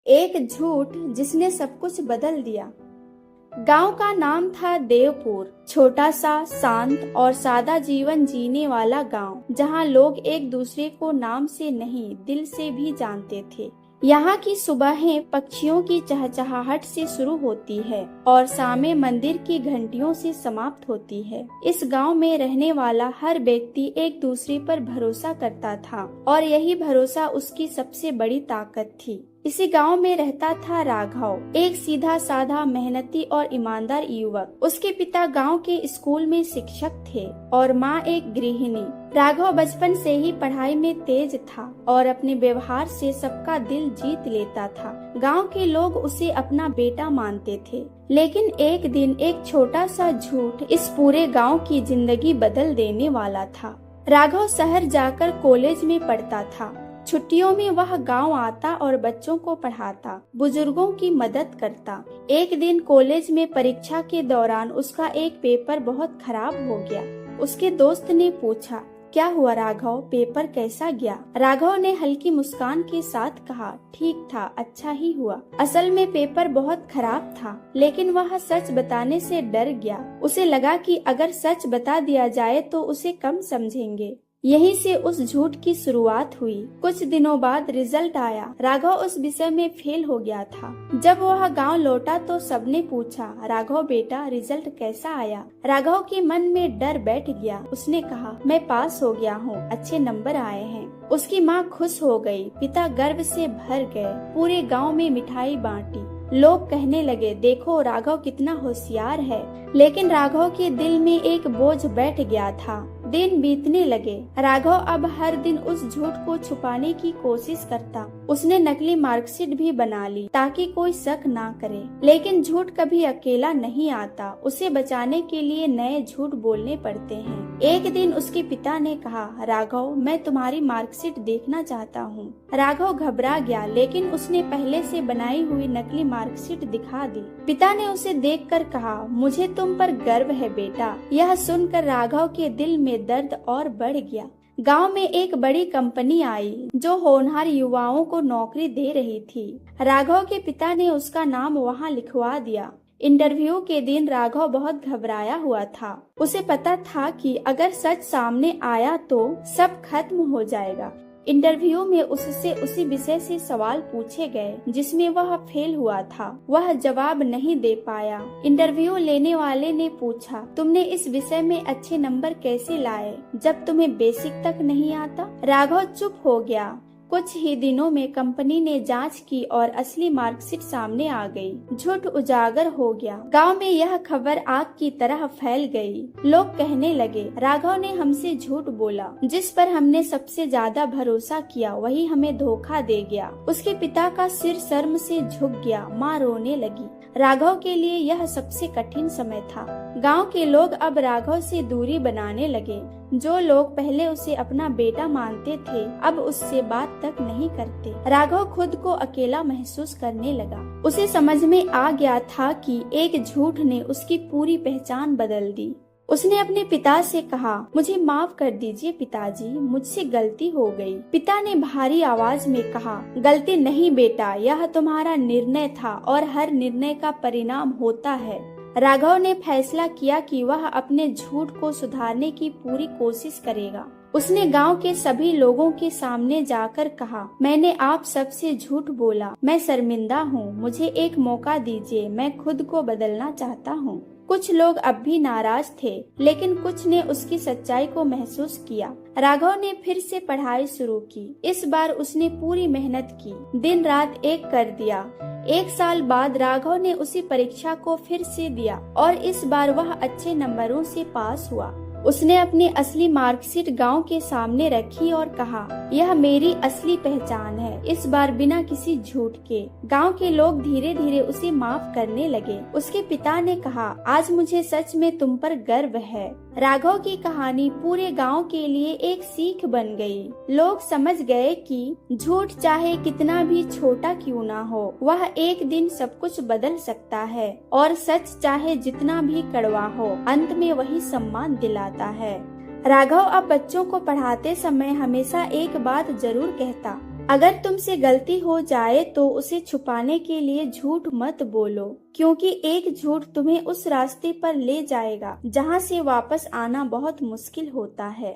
एक झूठ जिसने सब कुछ बदल दिया। गांव का नाम था देवपुर। छोटा सा, शांत और सादा जीवन जीने वाला गांव, जहां लोग एक दूसरे को नाम से नहीं, दिल से भी जानते थे। यहाँ की सुबहें पक्षियों की चहचहाहट से शुरू होती है और शामें मंदिर की घंटियों से समाप्त होती है। इस गांव में रहने वाला हर व्यक्ति एक दूसरे पर भरोसा करता था और यही भरोसा उसकी सबसे बड़ी ताकत थी। इसी गांव में रहता था राघव, एक सीधा साधा, मेहनती और ईमानदार युवक। उसके पिता गांव के स्कूल में शिक्षक थे और माँ एक गृहिणी। राघव बचपन से ही पढ़ाई में तेज था और अपने व्यवहार से सबका दिल जीत लेता था। गांव के लोग उसे अपना बेटा मानते थे। लेकिन एक दिन एक छोटा सा झूठ इस पूरे गांव की जिंदगी बदल देने वाला था। राघव शहर जाकर कॉलेज में पढ़ता था। छुट्टियों में वह गांव आता और बच्चों को पढ़ाता, बुजुर्गों की मदद करता। एक दिन कॉलेज में परीक्षा के दौरान उसका एक पेपर बहुत खराब हो गया। उसके दोस्त ने पूछा, क्या हुआ राघव, पेपर कैसा गया? राघव ने हल्की मुस्कान के साथ कहा, ठीक था, अच्छा ही हुआ। असल में पेपर बहुत खराब था, लेकिन वह सच बताने से डर गया। उसे लगा कि अगर सच बता दिया जाए तो उसे कम समझेंगे। यहीं से उस झूठ की शुरुआत हुई। कुछ दिनों बाद रिजल्ट आया। राघव उस विषय में फेल हो गया था। जब वह गांव लौटा तो सबने पूछा, राघव बेटा, रिजल्ट कैसा आया? राघव के मन में डर बैठ गया। उसने कहा, मैं पास हो गया हूँ, अच्छे नंबर आए हैं। उसकी माँ खुश हो गई, पिता गर्व से भर गए। पूरे गाँव में मिठाई बांटी। लोग कहने लगे, देखो राघव कितना होशियार है। लेकिन राघव के दिल में एक बोझ बैठ गया था। दिन बीतने लगे। राघव अब हर दिन उस झूठ को छुपाने की कोशिश करता। उसने नकली मार्कशीट भी बना ली ताकि कोई शक ना करे। लेकिन झूठ कभी अकेला नहीं आता, उसे बचाने के लिए नए झूठ बोलने पड़ते हैं। एक दिन उसके पिता ने कहा, राघव, मैं तुम्हारी मार्कशीट देखना चाहता हूँ। राघव घबरा गया, लेकिन उसने पहले से बनाई हुई नकली मार्कशीट दिखा दी। पिता ने उसे देखकर कहा, मुझे तुम पर गर्व है बेटा। यह सुनकर राघव के दिल में दर्द और बढ़ गया। गांव में एक बड़ी कंपनी आई जो होनहार युवाओं को नौकरी दे रही थी। राघव के पिता ने उसका नाम वहां लिखवा दिया। इंटरव्यू के दिन राघव बहुत घबराया हुआ था। उसे पता था कि अगर सच सामने आया तो सब खत्म हो जाएगा। इंटरव्यू में उससे उसी विषय से सवाल पूछे गए जिसमें वह फेल हुआ था। वह जवाब नहीं दे पाया। इंटरव्यू लेने वाले ने पूछा, तुमने इस विषय में अच्छे नंबर कैसे लाए जब तुम्हें बेसिक तक नहीं आता? राघव चुप हो गया। कुछ ही दिनों में कंपनी ने जांच की और असली मार्कशीट सामने आ गई। झूठ उजागर हो गया। गांव में यह खबर आग की तरह फैल गई। लोग कहने लगे, राघव ने हमसे झूठ बोला। जिस पर हमने सबसे ज्यादा भरोसा किया वही हमें धोखा दे गया। उसके पिता का सिर शर्म से झुक गया। माँ रोने लगी। राघव के लिए यह सबसे कठिन समय था। गांव के लोग अब राघव से दूरी बनाने लगे। जो लोग पहले उसे अपना बेटा मानते थे अब उससे बात तक नहीं करते। राघव खुद को अकेला महसूस करने लगा। उसे समझ में आ गया था कि एक झूठ ने उसकी पूरी पहचान बदल दी। उसने अपने पिता से कहा, मुझे माफ कर दीजिए पिताजी, मुझसे गलती हो गई। पिता ने भारी आवाज में कहा, गलती नहीं बेटा, यह तुम्हारा निर्णय था और हर निर्णय का परिणाम होता है। राघव ने फैसला किया कि वह अपने झूठ को सुधारने की पूरी कोशिश करेगा। उसने गांव के सभी लोगों के सामने जाकर कहा, मैंने आप सबसे झूठ बोला, मैं शर्मिंदा हूँ, मुझे एक मौका दीजिए, मैं खुद को बदलना चाहता हूँ। कुछ लोग अब भी नाराज थे, लेकिन कुछ ने उसकी सच्चाई को महसूस किया। राघव ने फिर से पढ़ाई शुरू की। इस बार उसने पूरी मेहनत की, दिन रात एक कर दिया। 1 साल बाद राघव ने उसी परीक्षा को फिर से दिया और इस बार वह अच्छे नंबरों से पास हुआ। उसने अपनी असली मार्कशीट गांव के सामने रखी और कहा, यह मेरी असली पहचान है, इस बार बिना किसी झूठ के। गांव के लोग धीरे धीरे उसे माफ करने लगे। उसके पिता ने कहा, आज मुझे सच में तुम पर गर्व है। राघव की कहानी पूरे गांव के लिए एक सीख बन गई। लोग समझ गए कि झूठ चाहे कितना भी छोटा क्यों ना हो, वह एक दिन सब कुछ बदल सकता है और सच चाहे जितना भी कड़वा हो, अंत में वही सम्मान दिलाता है। राघव अब बच्चों को पढ़ाते समय हमेशा एक बात जरूर कहता, अगर तुमसे गलती हो जाए तो उसे छुपाने के लिए झूठ मत बोलो, क्योंकि एक झूठ तुम्हें उस रास्ते पर ले जाएगा जहाँ से वापस आना बहुत मुश्किल होता है।